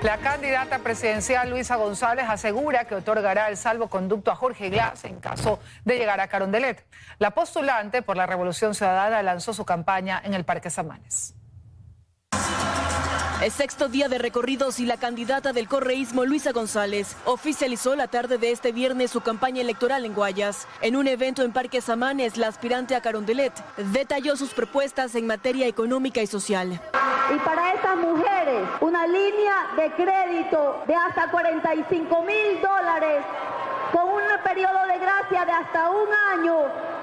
La candidata presidencial Luisa González asegura que otorgará el salvoconducto a Jorge Glass en caso de llegar a Carondelet. La postulante por la Revolución Ciudadana lanzó su campaña en el Parque Samanes. El sexto día de recorridos y la candidata del correísmo Luisa González oficializó la tarde de este viernes su campaña electoral en Guayas. En un evento en Parque Samanes, la aspirante a Carondelet detalló sus propuestas en materia económica y social. Y para estas mujeres, una línea de crédito de hasta $45.000 con un periodo de gracia de hasta un año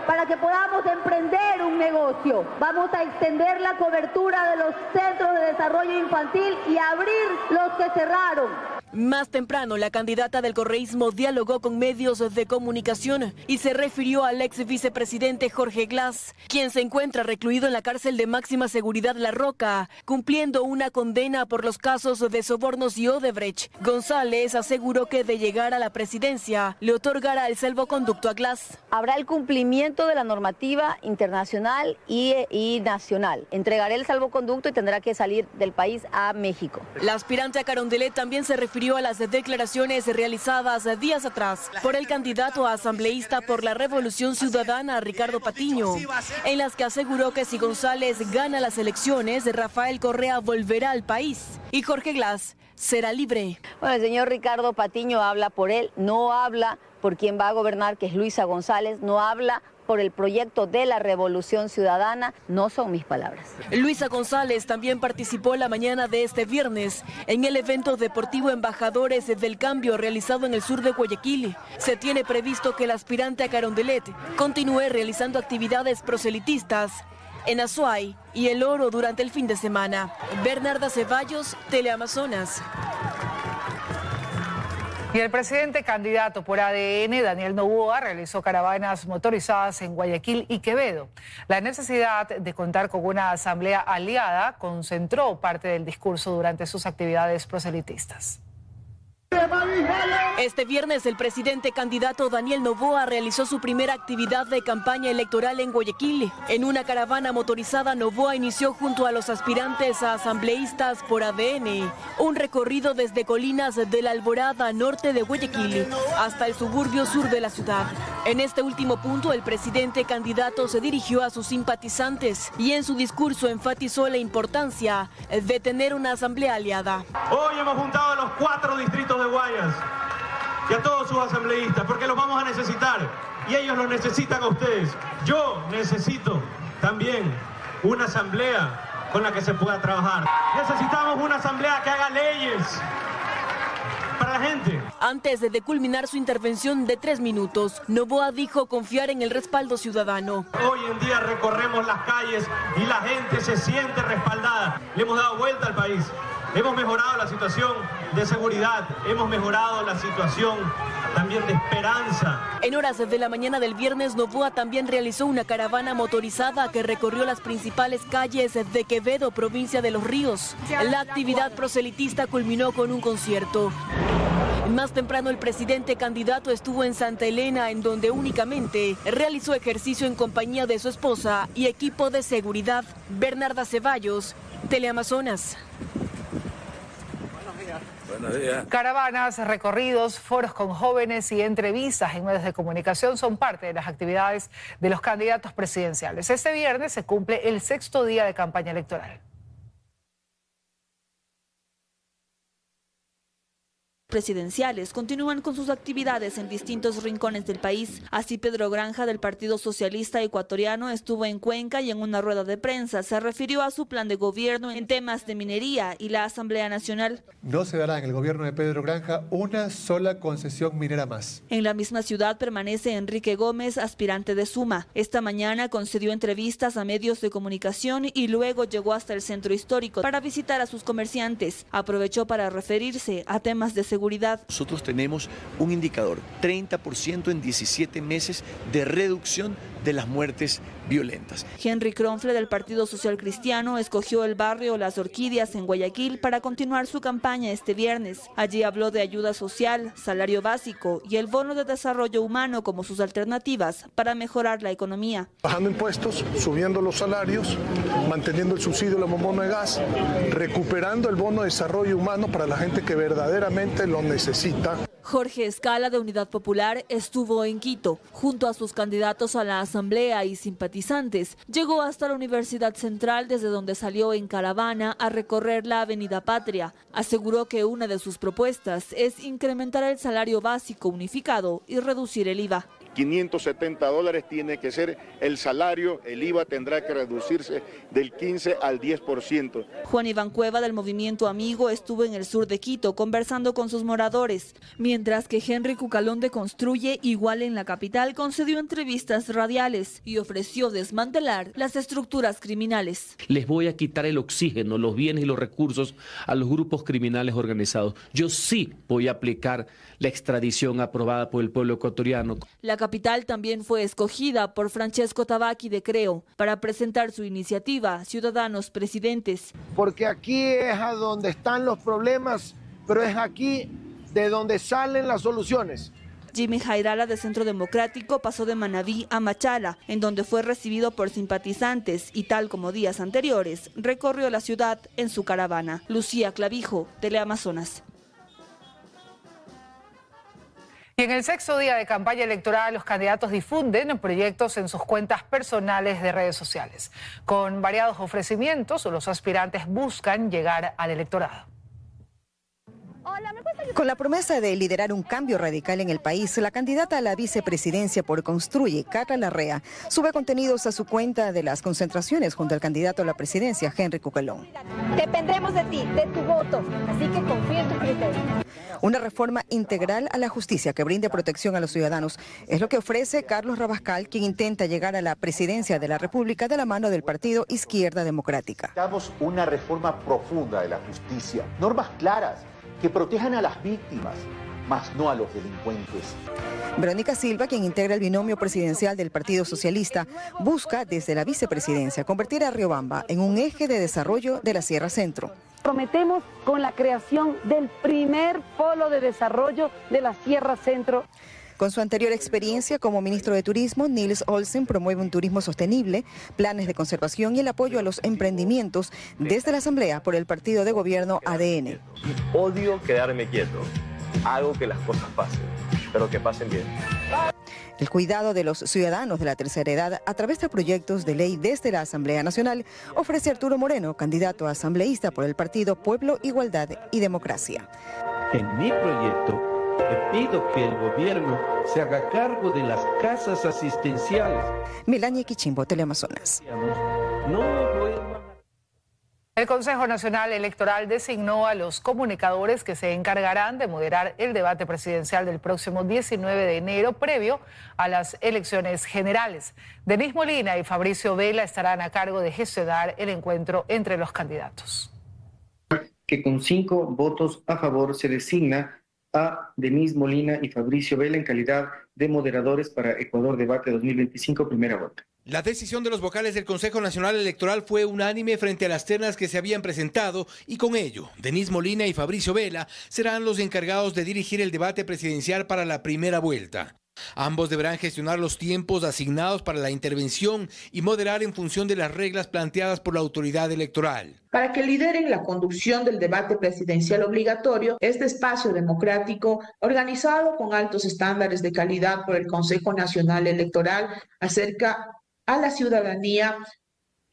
para que podamos emprender un negocio. Vamos a extender la cobertura de los centros de desarrollo infantil y abrir los que cerraron. Más temprano, la candidata del correísmo dialogó con medios de comunicación y se refirió al ex vicepresidente Jorge Glass, quien se encuentra recluido en la cárcel de máxima seguridad La Roca, cumpliendo una condena por los casos de sobornos y Odebrecht. González aseguró que de llegar a la presidencia, le otorgará el salvoconducto a Glass. Habrá el cumplimiento de la normativa internacional y nacional. Entregaré el salvoconducto y tendrá que salir del país a México. La aspirante a Carondelet también se refirió a las declaraciones realizadas días atrás por el candidato a asambleísta por la Revolución Ciudadana, Ricardo Patiño, en las que aseguró que si González gana las elecciones, Rafael Correa volverá al país y Jorge Glass será libre. Bueno, el señor Ricardo Patiño habla por él, no habla por quien va a gobernar, que es Luisa González, no habla por el proyecto de la Revolución Ciudadana, no son mis palabras. Luisa González también participó la mañana de este viernes en el evento deportivo Embajadores del Cambio realizado en el sur de Guayaquil. Se tiene previsto que el aspirante a Carondelet continúe realizando actividades proselitistas en Azuay y El Oro durante el fin de semana. Bernarda Ceballos, Teleamazonas. Y el presidente candidato por ADN, Daniel Noboa, realizó caravanas motorizadas en Guayaquil y Quevedo. La necesidad de contar con una asamblea aliada concentró parte del discurso durante sus actividades proselitistas. Este viernes el presidente candidato Daniel Noboa realizó su primera actividad de campaña electoral en Guayaquil. En una caravana motorizada, Noboa inició junto a los aspirantes a asambleístas por ADN un recorrido desde Colinas de la Alborada, norte de Guayaquil, hasta el suburbio sur de la ciudad. En este último punto, el presidente candidato se dirigió a sus simpatizantes y en su discurso enfatizó la importancia de tener una asamblea aliada. Hoy hemos juntado a los 4 distritos de Guayas y a todos sus asambleístas porque los vamos a necesitar y ellos los necesitan a ustedes. Yo necesito también una asamblea con la que se pueda trabajar. Necesitamos una asamblea que haga leyes para la gente. Antes de culminar su intervención de 3 minutos, Noboa dijo confiar en el respaldo ciudadano. Hoy en día recorremos las calles y la gente se siente respaldada. Le hemos dado vuelta al país. Hemos mejorado la situación de seguridad, hemos mejorado la situación también de esperanza. En horas de la mañana del viernes, Noboa también realizó una caravana motorizada que recorrió las principales calles de Quevedo, provincia de Los Ríos. La actividad proselitista culminó con un concierto. Más temprano, el presidente candidato estuvo en Santa Elena, en donde únicamente realizó ejercicio en compañía de su esposa y equipo de seguridad. Bernarda Ceballos, Teleamazonas. Caravanas, recorridos, foros con jóvenes y entrevistas en medios de comunicación son parte de las actividades de los candidatos presidenciales. Este viernes se cumple el 6º día de campaña electoral. Presidenciales continúan con sus actividades en distintos rincones del país. Así, Pedro Granja, del Partido Socialista Ecuatoriano, estuvo en Cuenca y en una rueda de prensa se refirió a su plan de gobierno en temas de minería y la Asamblea Nacional. No se dará en el gobierno de Pedro Granja una sola concesión minera más. En la misma ciudad permanece Enrique Gómez, aspirante de Suma. Esta mañana concedió entrevistas a medios de comunicación y luego llegó hasta el centro histórico para visitar a sus comerciantes. Aprovechó para referirse a temas de seguridad. Nosotros tenemos un indicador, 30% en 17 meses de reducción de las muertes violentas. Henry Kronfle del Partido Social Cristiano escogió el barrio Las Orquídeas en Guayaquil para continuar su campaña este viernes. Allí habló de ayuda social, salario básico y el bono de desarrollo humano como sus alternativas para mejorar la economía. Bajando impuestos, subiendo los salarios, manteniendo el subsidio de la bombona de gas, recuperando el bono de desarrollo humano para la gente que verdaderamente lo necesita. Jorge Escala de Unidad Popular estuvo en Quito junto a sus candidatos a la asamblea y simpatizantes. Llegó hasta la Universidad Central desde donde salió en caravana a recorrer la Avenida Patria. Aseguró que una de sus propuestas es incrementar el salario básico unificado y reducir el IVA. $570 tiene que ser el salario, el IVA tendrá que reducirse del 15 al 10%. Juan Iván Cueva del Movimiento Amigo estuvo en el sur de Quito conversando con sus moradores, mientras que Henry Cucalón de Construye, igual en la capital, concedió entrevistas radiales y ofreció desmantelar las estructuras criminales. Les voy a quitar el oxígeno, los bienes y los recursos a los grupos criminales organizados. Yo sí voy a aplicar la extradición aprobada por el pueblo ecuatoriano. La capital también fue escogida por Francesco Tabaqui de Creo para presentar su iniciativa Ciudadanos Presidentes. Porque aquí es a donde están los problemas, pero es aquí de donde salen las soluciones. Jimmy Jairala de Centro Democrático pasó de Manabí a Machala, en donde fue recibido por simpatizantes y tal como días anteriores, recorrió la ciudad en su caravana. Lucía Clavijo, Teleamazonas. Y en el 6º día de campaña electoral, los candidatos difunden proyectos en sus cuentas personales de redes sociales. Con variados ofrecimientos, los aspirantes buscan llegar al electorado. Con la promesa de liderar un cambio radical en el país, la candidata a la vicepresidencia por Construye, Carla Larrea, sube contenidos a su cuenta de las concentraciones junto al candidato a la presidencia, Henry Cucalón. Dependemos de ti, de tu voto, así que confía en tu criterio. Una reforma integral a la justicia que brinde protección a los ciudadanos es lo que ofrece Carlos Rabascal, quien intenta llegar a la presidencia de la República de la mano del partido Izquierda Democrática. Necesitamos una reforma profunda de la justicia, normas claras que protejan a las víctimas, más no a los delincuentes. Verónica Silva, quien integra el binomio presidencial del Partido Socialista, busca desde la vicepresidencia convertir a Riobamba en un eje de desarrollo de la Sierra Centro. Prometemos con la creación del primer polo de desarrollo de la Sierra Centro. Con su anterior experiencia como ministro de Turismo, Nils Olsen promueve un turismo sostenible, planes de conservación y el apoyo a los emprendimientos desde la Asamblea por el partido de gobierno ADN. Odio quedarme quieto, hago que las cosas pasen, pero que pasen bien. El cuidado de los ciudadanos de la tercera edad a través de proyectos de ley desde la Asamblea Nacional ofrece Arturo Moreno, candidato a asambleísta por el partido Pueblo, Igualdad y Democracia. En mi proyecto, pido que el gobierno se haga cargo de las casas asistenciales. Melania Quichimbo, Teleamazonas. El Consejo Nacional Electoral designó a los comunicadores que se encargarán de moderar el debate presidencial del próximo 19 de enero, previo a las elecciones generales. Denise Molina y Fabricio Vela estarán a cargo de gestionar el encuentro entre los candidatos. Que con 5 votos a favor se designa a Denise Molina y Fabricio Vela en calidad de moderadores para Ecuador Debate 2025, primera vuelta. La decisión de los vocales del Consejo Nacional Electoral fue unánime frente a las ternas que se habían presentado y con ello, Denise Molina y Fabricio Vela serán los encargados de dirigir el debate presidencial para la primera vuelta. Ambos deberán gestionar los tiempos asignados para la intervención y moderar en función de las reglas planteadas por la autoridad electoral. Para que lideren la conducción del debate presidencial obligatorio, este espacio democrático, organizado con altos estándares de calidad por el Consejo Nacional Electoral, acerca a la ciudadanía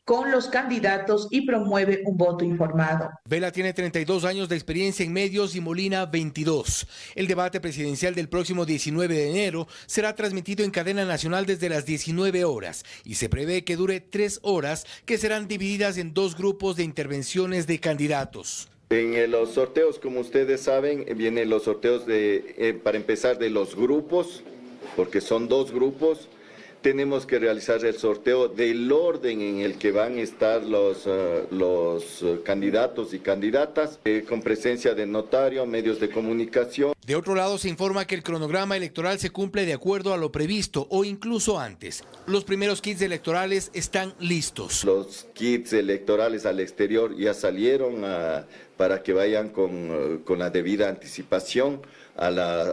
con los candidatos y promueve un voto informado. Vela tiene 32 años de experiencia en medios y Molina 22. El debate presidencial del próximo 19 de enero será transmitido en cadena nacional desde las 19 horas y se prevé que dure 3 horas, que serán divididas en 2 grupos de intervenciones de candidatos. En los sorteos, como ustedes saben, vienen los sorteos para empezar de los grupos, porque son 2 grupos. tenemos que realizar el sorteo del orden en el que van a estar los candidatos y candidatas, con presencia de notario, medios de comunicación. De otro lado, se informa que el cronograma electoral se cumple de acuerdo a lo previsto o incluso antes. Los primeros kits electorales están listos. Los kits electorales al exterior ya salieron para que vayan con la debida anticipación a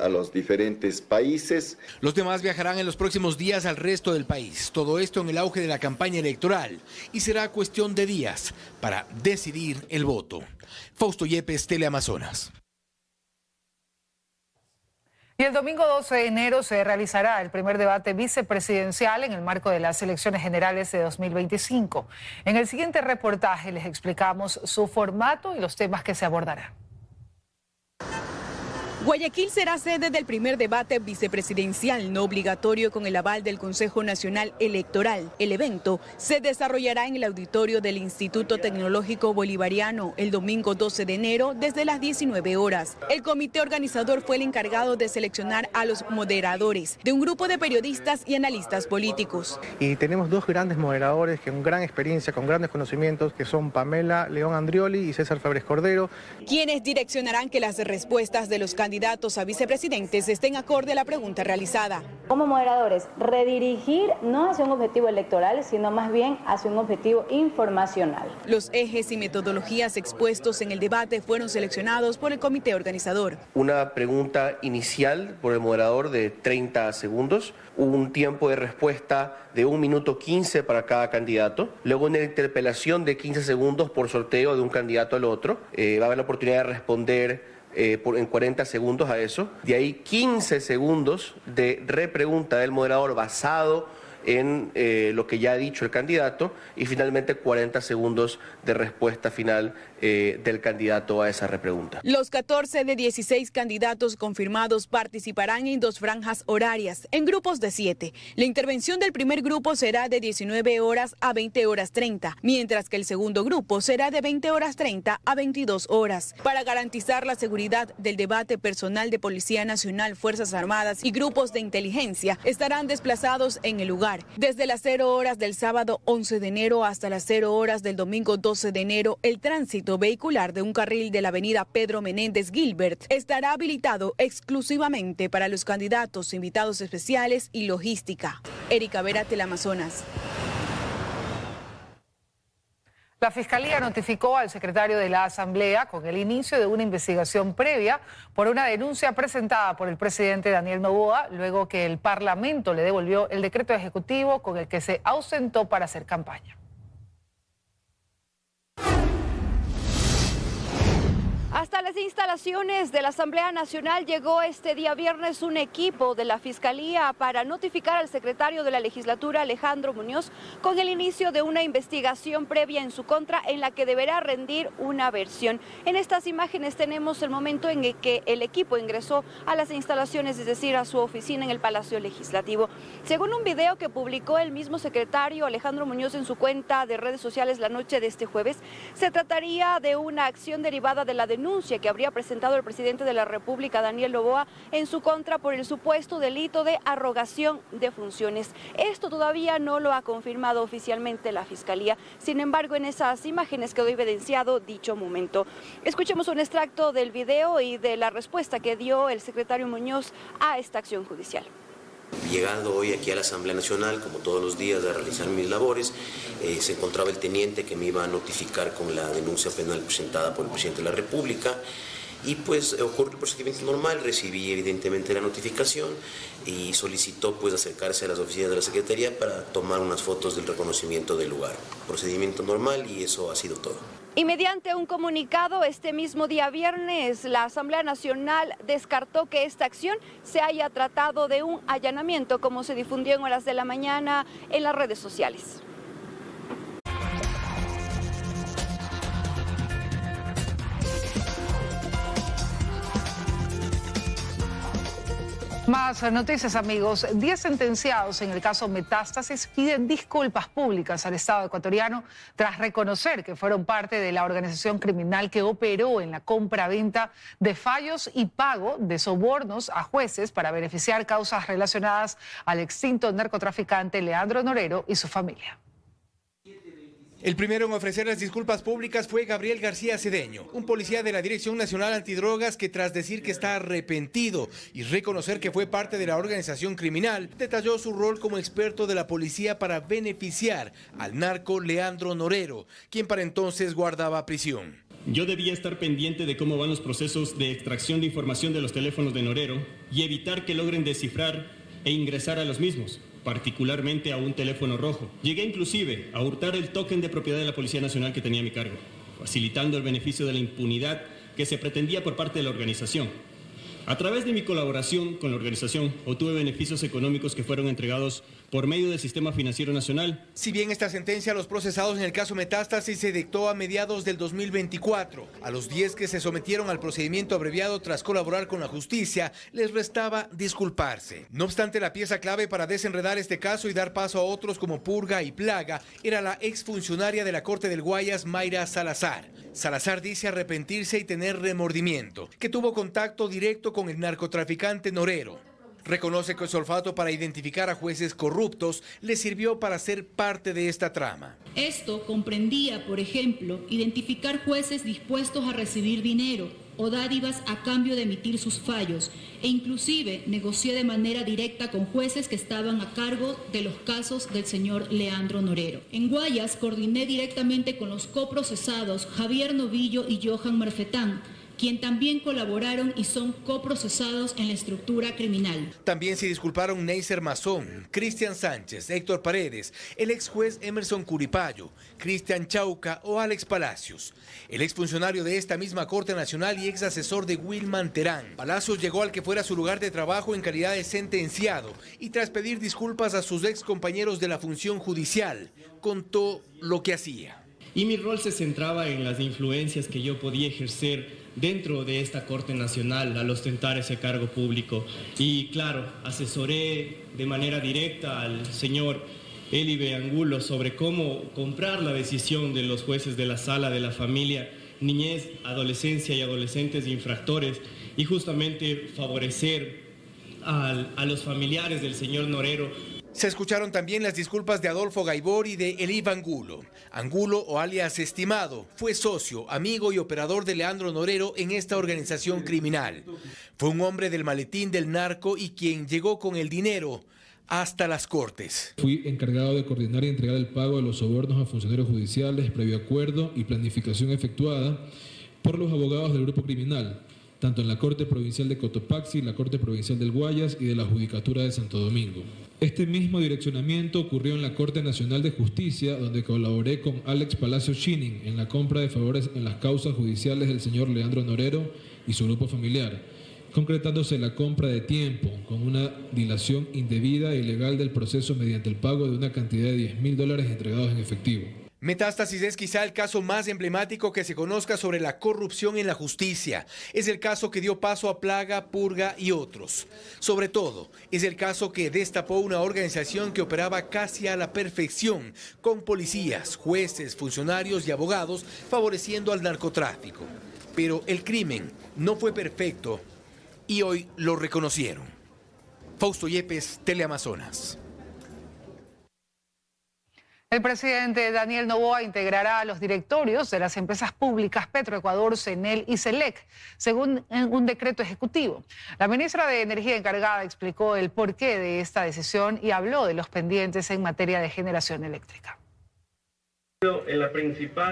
los diferentes países. Los demás viajarán en los próximos días al resto del país. Todo esto en el auge de la campaña electoral. Y será cuestión de días para decidir el voto. Fausto Yepes, Teleamazonas. Y el domingo 12 de enero se realizará el primer debate vicepresidencial en el marco de las elecciones generales de 2025. En el siguiente reportaje les explicamos su formato y los temas que se abordarán. Guayaquil será sede del primer debate vicepresidencial no obligatorio con el aval del Consejo Nacional Electoral. El evento se desarrollará en el auditorio del Instituto Tecnológico Bolivariano el domingo 12 de enero desde las 19 horas. El comité organizador fue el encargado de seleccionar a los moderadores de un grupo de periodistas y analistas políticos. Y tenemos dos grandes moderadores con gran experiencia, con grandes conocimientos, que son Pamela León Andrioli y César Febres Cordero, quienes direccionarán que las respuestas de los candidatos a vicepresidentes estén acorde a la pregunta realizada. Como moderadores, redirigir no hacia un objetivo electoral, sino más bien hacia un objetivo informacional. Los ejes y metodologías expuestos en el debate fueron seleccionados por el comité organizador. Una pregunta inicial por el moderador de 30 segundos, un tiempo de respuesta de 1 minuto 15 para cada candidato, luego una interpelación de 15 segundos por sorteo de un candidato al otro, va a haber la oportunidad de responder en 40 segundos a eso, de ahí 15 segundos de repregunta del moderador basado en lo que ya ha dicho el candidato y finalmente 40 segundos de respuesta final del candidato a esa repregunta. Los 14 de 16 candidatos confirmados participarán en 2 franjas horarias, en grupos de 7. La intervención del primer grupo será de 19 horas a 20 horas 30, mientras que el segundo grupo será de 20 horas 30 a 22 horas. Para garantizar la seguridad del debate, personal de Policía Nacional, Fuerzas Armadas y grupos de inteligencia estarán desplazados en el lugar. Desde las 0 horas del sábado 11 de enero hasta las 0 horas del domingo 12 de enero, el tránsito vehicular de un carril de la avenida Pedro Menéndez Gilbert estará habilitado exclusivamente para los candidatos, invitados especiales y logística. Erika Vera, Teleamazonas. La Fiscalía notificó al secretario de la Asamblea con el inicio de una investigación previa por una denuncia presentada por el presidente Daniel Noboa, luego que el Parlamento le devolvió el decreto ejecutivo con el que se ausentó para hacer campaña. Hasta las instalaciones de la Asamblea Nacional llegó este día viernes un equipo de la Fiscalía para notificar al secretario de la Legislatura, Alejandro Muñoz, con el inicio de una investigación previa en su contra en la que deberá rendir una versión. En estas imágenes tenemos el momento en el que el equipo ingresó a las instalaciones, es decir, a su oficina en el Palacio Legislativo. Según un video que publicó el mismo secretario Alejandro Muñoz en su cuenta de redes sociales la noche de este jueves, se trataría de una acción derivada de la denuncia que habría presentado el presidente de la República, Daniel Noboa, en su contra por el supuesto delito de arrogación de funciones. Esto todavía no lo ha confirmado oficialmente la Fiscalía. Sin embargo, en esas imágenes quedó evidenciado dicho momento. Escuchemos un extracto del video y de la respuesta que dio el secretario Muñoz a esta acción judicial. Llegando hoy aquí a la Asamblea Nacional, como todos los días, de realizar mis labores, se encontraba el teniente que me iba a notificar con la denuncia penal presentada por el presidente de la República y pues ocurrió el procedimiento normal, recibí evidentemente la notificación y solicitó pues acercarse a las oficinas de la Secretaría para tomar unas fotos del reconocimiento del lugar. Procedimiento normal y eso ha sido todo. Y mediante un comunicado este mismo día viernes, la Asamblea Nacional descartó que esta acción se haya tratado de un allanamiento, como se difundió en horas de la mañana en las redes sociales. Más noticias, amigos. 10 sentenciados en el caso Metástasis piden disculpas públicas al Estado ecuatoriano tras reconocer que fueron parte de la organización criminal que operó en la compra-venta de fallos y pago de sobornos a jueces para beneficiar causas relacionadas al extinto narcotraficante Leandro Norero y su familia. El primero en ofrecer las disculpas públicas fue Gabriel García Cedeño, un policía de la Dirección Nacional Antidrogas que, tras decir que está arrepentido y reconocer que fue parte de la organización criminal, detalló su rol como experto de la policía para beneficiar al narco Leandro Norero, quien para entonces guardaba prisión. Yo debía estar pendiente de cómo van los procesos de extracción de información de los teléfonos de Norero y evitar que logren descifrar e ingresar a los mismos, particularmente a un teléfono rojo. Llegué inclusive a hurtar el token de propiedad de la Policía Nacional que tenía a mi cargo, facilitando el beneficio de la impunidad que se pretendía por parte de la organización. A través de mi colaboración con la organización, obtuve beneficios económicos que fueron entregados por medio del Sistema Financiero Nacional. Si bien esta sentencia a los procesados en el caso Metástasis se dictó a mediados del 2024, a los 10 que se sometieron al procedimiento abreviado tras colaborar con la justicia, les restaba disculparse. No obstante, la pieza clave para desenredar este caso y dar paso a otros como Purga y Plaga era la exfuncionaria de la Corte del Guayas, Mayra Salazar. Salazar dice arrepentirse y tener remordimiento, que tuvo contacto directo con el narcotraficante Norero. Reconoce que su olfato para identificar a jueces corruptos le sirvió para ser parte de esta trama. Esto comprendía, por ejemplo, identificar jueces dispuestos a recibir dinero o dádivas a cambio de emitir sus fallos, e inclusive negocié de manera directa con jueces que estaban a cargo de los casos del señor Leandro Norero. En Guayas coordiné directamente con los coprocesados Javier Novillo y Johan Marfetán, quien también colaboraron y son coprocesados en la estructura criminal. También se disculparon Neiser Mazón, Cristian Sánchez, Héctor Paredes, el ex juez Emerson Curipayo, Cristian Chauca o Alex Palacios. El exfuncionario de esta misma Corte Nacional y ex asesor de Wilman Terán. Palacios llegó al que fuera su lugar de trabajo en calidad de sentenciado y tras pedir disculpas a sus ex compañeros de la función judicial, contó lo que hacía. Y mi rol se centraba en las influencias que yo podía ejercer dentro de esta Corte Nacional al ostentar ese cargo público. Y claro, asesoré de manera directa al señor Elibe Angulo sobre cómo comprar la decisión de los jueces de la Sala de la Familia, Niñez, Adolescencia y Adolescentes infractores y justamente favorecer a los familiares del señor Norero. Se escucharon también las disculpas de Adolfo Gaibor y de Elibe Angulo. Angulo, o alias Estimado, fue socio, amigo y operador de Leandro Norero en esta organización criminal. Fue un hombre del maletín del narco y quien llegó con el dinero hasta las cortes. Fui encargado de coordinar y entregar el pago de los sobornos a funcionarios judiciales, previo acuerdo y planificación efectuada por los abogados del grupo criminal, tanto en la Corte Provincial de Cotopaxi, la Corte Provincial del Guayas y de la Judicatura de Santo Domingo. Este mismo direccionamiento ocurrió en la Corte Nacional de Justicia, donde colaboré con Alex Palacios Shining en la compra de favores en las causas judiciales del señor Leandro Norero y su grupo familiar, concretándose la compra de tiempo con una dilación indebida e ilegal del proceso mediante el pago de una cantidad de $10.000 entregados en efectivo. Metástasis es quizá el caso más emblemático que se conozca sobre la corrupción en la justicia. Es el caso que dio paso a Plaga, Purga y otros. Sobre todo, es el caso que destapó una organización que operaba casi a la perfección, con policías, jueces, funcionarios y abogados favoreciendo al narcotráfico. Pero el crimen no fue perfecto y hoy lo reconocieron. Fausto Yepes, Teleamazonas. El presidente Daniel Noboa integrará a los directorios de las empresas públicas Petroecuador, CENEL y SELEC, según un decreto ejecutivo. La ministra de Energía encargada explicó el porqué de esta decisión y habló de los pendientes en materia de generación eléctrica.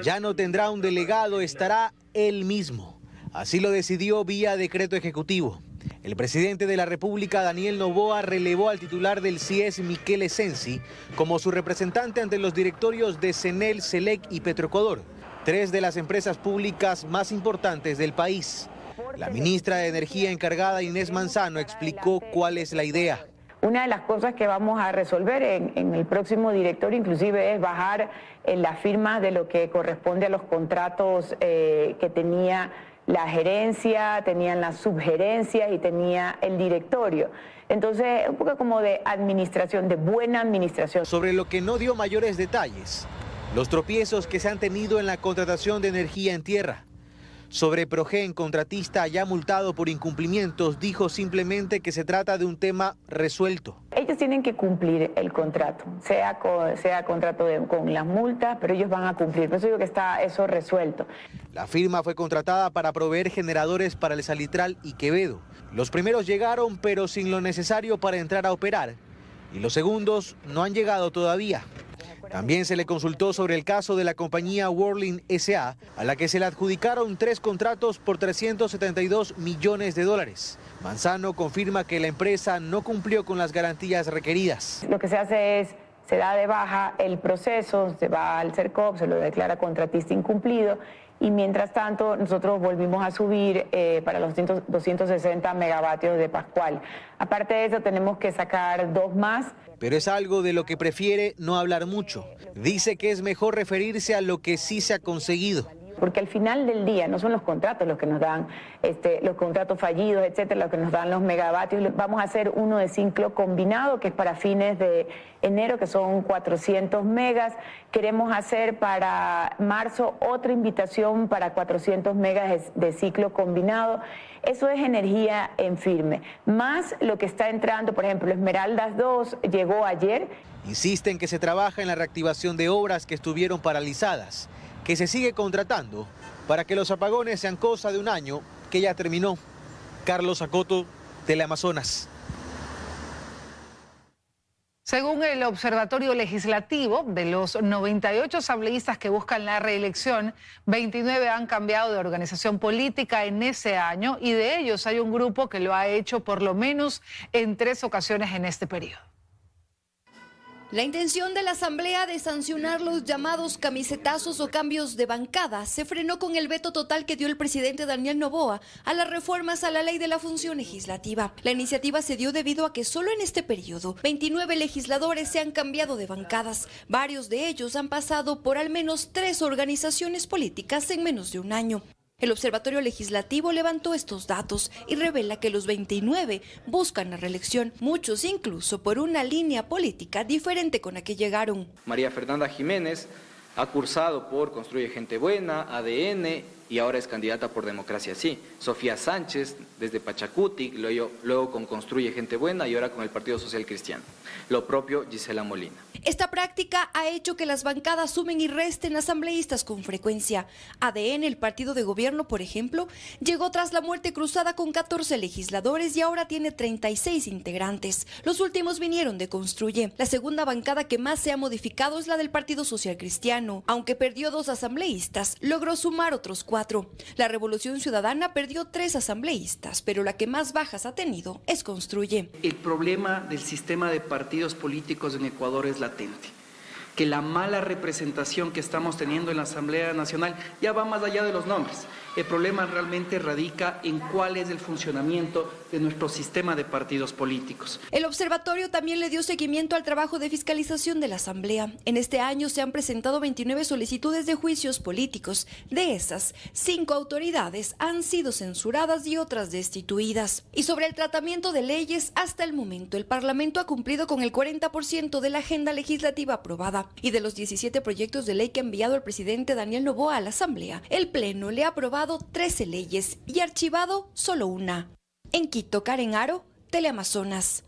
Ya no tendrá un delegado, estará él mismo. Así lo decidió vía decreto ejecutivo. El presidente de la República, Daniel Noboa, relevó al titular del CIES, Miquel Sensi, como su representante ante los directorios de CENEL, SELEC y Petroecuador, 3 de las empresas públicas más importantes del país. La ministra de Energía encargada, Inés Manzano, explicó cuál es la idea. Una de las cosas que vamos a resolver en el próximo directorio inclusive es bajar la firma de lo que corresponde a los contratos que tenía la gerencia, tenían las subgerencias y tenía el directorio. Entonces, un poco como de administración, de buena administración. Sobre lo que no dio mayores detalles, los tropiezos que se han tenido en la contratación de energía en tierra. Sobre Progen, contratista ya multado por incumplimientos, dijo simplemente que se trata de un tema resuelto. Ellos tienen que cumplir el contrato, sea contrato con las multas, pero ellos van a cumplir. Por eso digo que está eso resuelto. La firma fue contratada para proveer generadores para el Salitral y Quevedo. Los primeros llegaron, pero sin lo necesario para entrar a operar. Y los segundos no han llegado todavía. También se le consultó sobre el caso de la compañía Whirling S.A., a la que se le adjudicaron 3 contratos por 372 millones de dólares. Manzano confirma que la empresa no cumplió con las garantías requeridas. Lo que se hace es, se da de baja el proceso, se va al CERCOP, se lo declara contratista incumplido, y mientras tanto nosotros volvimos a subir para los 260 megavatios de Pascual. Aparte de eso tenemos que sacar 2 más. Pero es algo de lo que prefiere no hablar mucho. Dice que es mejor referirse a lo que sí se ha conseguido. Porque al final del día no son los contratos los que nos dan, los contratos fallidos, etcétera, los que nos dan los megavatios. Vamos a hacer uno de ciclo combinado, que es para fines de enero, que son 400 megas. Queremos hacer para marzo otra invitación para 400 megas de ciclo combinado. Eso es energía en firme. Más lo que está entrando, por ejemplo, Esmeraldas 2 llegó ayer. Insisten que se trabaja en la reactivación de obras que estuvieron paralizadas, que se sigue contratando para que los apagones sean cosa de un año que ya terminó. Carlos Acoto, Teleamazonas. Según el Observatorio Legislativo, de los 98 asambleístas que buscan la reelección, 29 han cambiado de organización política en ese año, y de ellos hay un grupo que lo ha hecho por lo menos en 3 ocasiones en este periodo. La intención de la Asamblea de sancionar los llamados camisetazos o cambios de bancada se frenó con el veto total que dio el presidente Daniel Noboa a las reformas a la ley de la función legislativa. La iniciativa se dio debido a que solo en este periodo 29 legisladores se han cambiado de bancadas. Varios de ellos han pasado por al menos 3 organizaciones políticas en menos de un año. El Observatorio Legislativo levantó estos datos y revela que los 29 buscan la reelección, muchos incluso por una línea política diferente con la que llegaron. María Fernanda Jiménez ha cursado por Construye Gente Buena, ADN, y ahora es candidata por Democracia Sí. Sofía Sánchez, desde Pachacuti, luego con Construye Gente Buena y ahora con el Partido Social Cristiano. Lo propio Gisela Molina. Esta práctica ha hecho que las bancadas sumen y resten asambleístas con frecuencia. ADN, el partido de gobierno, por ejemplo, llegó tras la muerte cruzada con 14 legisladores y ahora tiene 36 integrantes. Los últimos vinieron de Construye. La segunda bancada que más se ha modificado es la del Partido Social Cristiano. Aunque perdió 2 asambleístas, logró sumar otros 4. La Revolución Ciudadana perdió 3 asambleístas, pero la que más bajas ha tenido es Construye. El problema del sistema de partidos políticos en Ecuador es latente. Que la mala representación que estamos teniendo en la Asamblea Nacional ya va más allá de los nombres. El problema realmente radica en cuál es el funcionamiento de nuestro sistema de partidos políticos. El observatorio también le dio seguimiento al trabajo de fiscalización de la Asamblea. En este año se han presentado 29 solicitudes de juicios políticos. De esas, 5 autoridades han sido censuradas y otras destituidas. Y sobre el tratamiento de leyes, hasta el momento el Parlamento ha cumplido con el 40% de la agenda legislativa aprobada. Y de los 17 proyectos de ley que ha enviado el presidente Daniel Noboa a la Asamblea, el Pleno le ha aprobado 13 leyes y archivado solo una. En Quito, Karen Aro, Teleamazonas.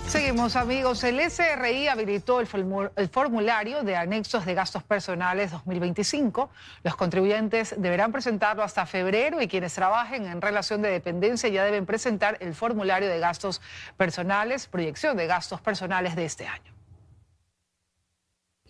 Seguimos, amigos. El SRI habilitó el formulario de anexos de gastos personales 2025. Los contribuyentes deberán presentarlo hasta febrero y quienes trabajen en relación de dependencia ya deben presentar el formulario de gastos personales, proyección de gastos personales de este año.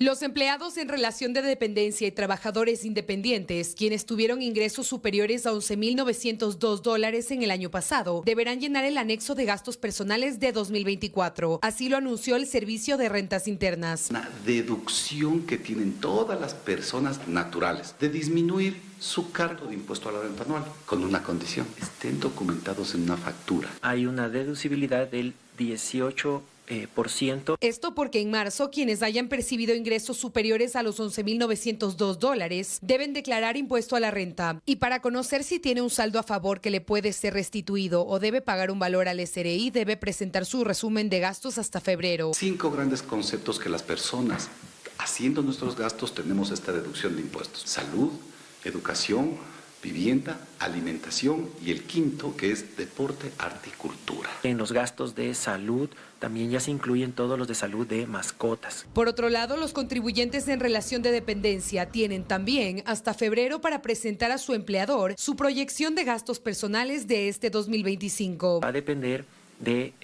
Los empleados en relación de dependencia y trabajadores independientes, quienes tuvieron ingresos superiores a $11.902 en el año pasado, deberán llenar el anexo de gastos personales de 2024. Así lo anunció el Servicio de Rentas Internas. Una deducción que tienen todas las personas naturales de disminuir su cargo de impuesto a la renta anual, con una condición: estén documentados en una factura. Hay una deducibilidad del 18%. Esto porque en marzo quienes hayan percibido ingresos superiores a los $11.902 deben declarar impuesto a la renta. Y para conocer si tiene un saldo a favor que le puede ser restituido o debe pagar un valor al SRI, debe presentar su resumen de gastos hasta febrero. 5 grandes conceptos que las personas, haciendo nuestros gastos, tenemos esta deducción de impuestos: salud, educación, vivienda, alimentación, y el quinto, que es deporte, arte y cultura. En los gastos de salud también ya se incluyen todos los de salud de mascotas. Por otro lado, los contribuyentes en relación de dependencia tienen también hasta febrero para presentar a su empleador su proyección de gastos personales de este 2025. Va a depender del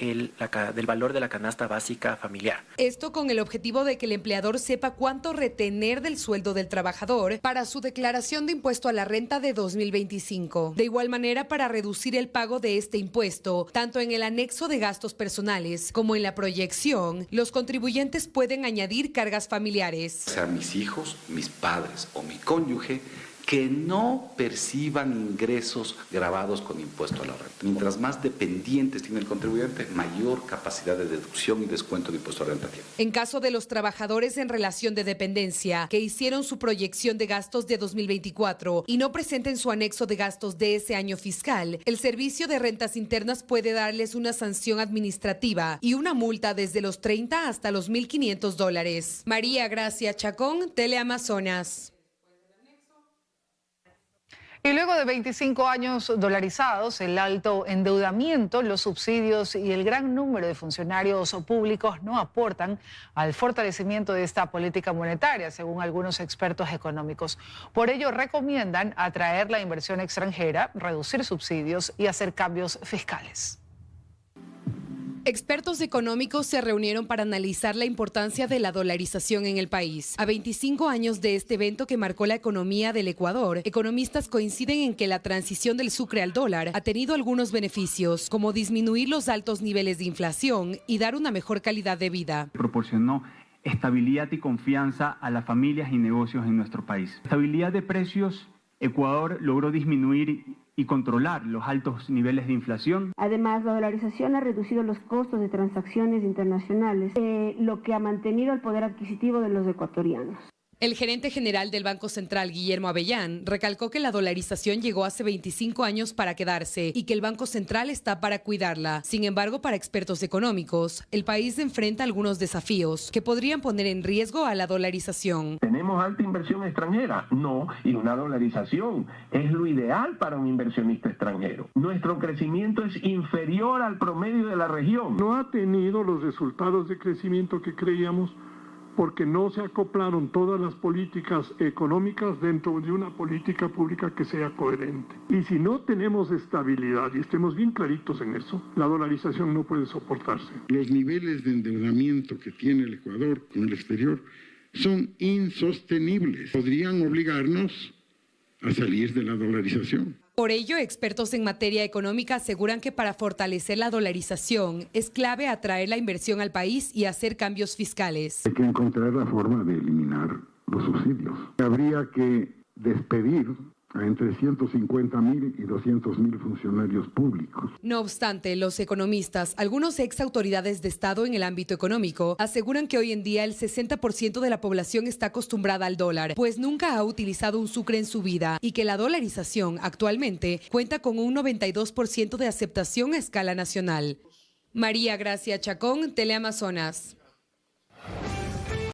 valor de la canasta básica familiar. Esto con el objetivo de que el empleador sepa cuánto retener del sueldo del trabajador para su declaración de impuesto a la renta de 2025. De igual manera, para reducir el pago de este impuesto, tanto en el anexo de gastos personales como en la proyección, los contribuyentes pueden añadir cargas familiares. O sea, mis hijos, mis padres o mi cónyuge que no perciban ingresos grabados con impuesto a la renta. Mientras más dependientes tiene el contribuyente, mayor capacidad de deducción y descuento de impuesto a la renta tiene. En caso de los trabajadores en relación de dependencia que hicieron su proyección de gastos de 2024 y no presenten su anexo de gastos de ese año fiscal, el Servicio de Rentas Internas puede darles una sanción administrativa y una multa desde los $30 hasta los $1.500. María Gracia Chacón, Teleamazonas. Y luego de 25 años dolarizados, el alto endeudamiento, los subsidios y el gran número de funcionarios públicos no aportan al fortalecimiento de esta política monetaria, según algunos expertos económicos. Por ello, recomiendan atraer la inversión extranjera, reducir subsidios y hacer cambios fiscales. Expertos económicos se reunieron para analizar la importancia de la dolarización en el país. A 25 años de este evento que marcó la economía del Ecuador, economistas coinciden en que la transición del sucre al dólar ha tenido algunos beneficios, como disminuir los altos niveles de inflación y dar una mejor calidad de vida. Proporcionó estabilidad y confianza a las familias y negocios en nuestro país. Estabilidad de precios. Ecuador logró disminuir y controlar los altos niveles de inflación. Además, la dolarización ha reducido los costos de transacciones internacionales, lo que ha mantenido el poder adquisitivo de los ecuatorianos. El gerente general del Banco Central, Guillermo Avellán, recalcó que la dolarización llegó hace 25 años para quedarse y que el Banco Central está para cuidarla. Sin embargo, para expertos económicos, el país enfrenta algunos desafíos que podrían poner en riesgo a la dolarización. ¿Tenemos alta inversión extranjera? No, y una dolarización es lo ideal para un inversionista extranjero. Nuestro crecimiento es inferior al promedio de la región. No ha tenido los resultados de crecimiento que creíamos, porque no se acoplaron todas las políticas económicas dentro de una política pública que sea coherente. Y si no tenemos estabilidad, y estemos bien claritos en eso, la dolarización no puede soportarse. Los niveles de endeudamiento que tiene el Ecuador con el exterior son insostenibles. Podrían obligarnos a salir de la dolarización. Por ello, expertos en materia económica aseguran que para fortalecer la dolarización es clave atraer la inversión al país y hacer cambios fiscales. Hay que encontrar la forma de eliminar los subsidios. Habría que despedir a entre 150.000 y 200.000 funcionarios públicos. No obstante, los economistas, algunos ex autoridades de Estado en el ámbito económico, aseguran que hoy en día el 60% de la población está acostumbrada al dólar, pues nunca ha utilizado un sucre en su vida, y que la dolarización actualmente cuenta con un 92% de aceptación a escala nacional. María Gracia Chacón, Teleamazonas.